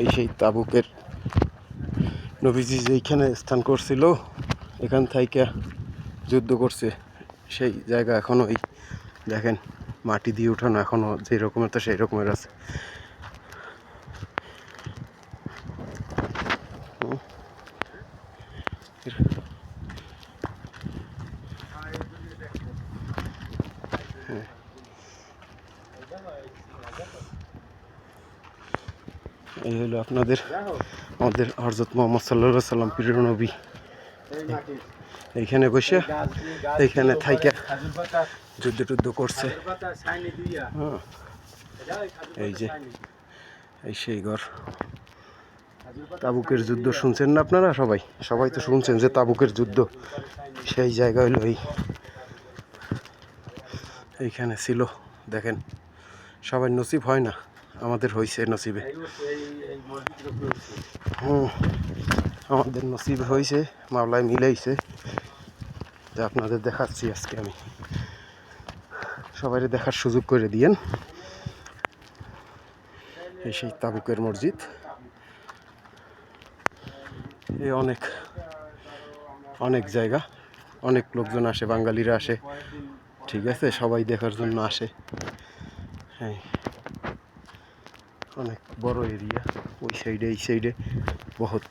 এই সেই তাবুকের নবীজি যেইখানে স্থান করছিল, এখান থেকে যুদ্ধ করছে সেই জায়গা এখনো ওই দেখেন মাটি দিয়ে উঠানো, এখনো যে রকমের তো সেই রকমের আছে। এই হলো আপনাদের আমাদের হযরত মুহাম্মদ সাল্লাল্লাহু আলাইহি সাল্লাম প্রিয় নবী এইখানে বসে এইখানে থাইকা যুদ্ধ করছে। এই যে এই সেই ঘর। তাবুকের যুদ্ধ শুনছেন না আপনারা? সবাই তো শুনছেন যে তাবুকের যুদ্ধ সেই জায়গা হলো এইখানে ছিল। দেখেন সবাই নসিব হয় না, আমাদের হয়েছে নসিবে। আমাদের নসিবে হয়েছে, মাওলায় মিলাইছে, যা আপনাদের দেখাচ্ছি আজকে আমি। সবাই দেখার সুযোগ করে দিয়েন। এই সেই তাবুকের মসজিদ। এই অনেক জায়গা, অনেক লোকজন আসে, বাঙালিরা আসে, ঠিক আছে, সবাই দেখার জন্য আসে। হ্যাঁ, অনেক বড় এরিয়া, ওই সাইডে এই সাইডে বহুত।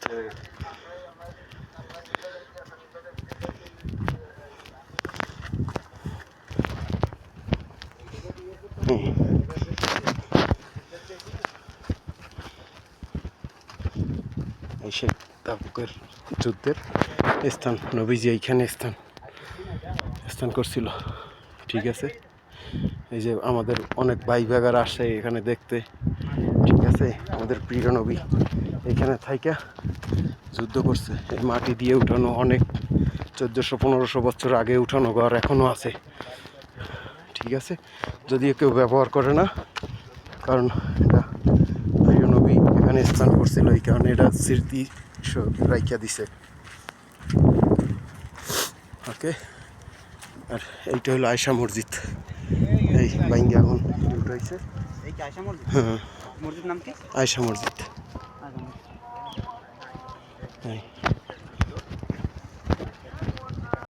এই সেই তাবুকের যুদ্ধের স্থান, নবীজি এইখানে স্থান করছিল, ঠিক আছে। এই যে আমাদের অনেক ভাই ভাইগারা আসে এখানে দেখতে, ঠিক আছে। আমাদের প্রিয় নবী এইখানে থাইকা যুদ্ধ করছে। এই মাটি দিয়ে উঠানো অনেক 1400-1500 বছর আগে উঠানো ঘর এখনো আছে, ঠিক আছে। যদিও কেউ ব্যবহার করে না, কারণ এটা প্রিয় নবী এখানে স্থান করছিল, এই কারণে এটা স্মৃতি রাইখা দিছে। ওকে, আর এইটা হলো আয়সা মসজিদ। এই বাইঙ্গা এখন উঠাইছে। হ্যাঁ, মসজিদ নাম কি? আয়সা মসজিদ।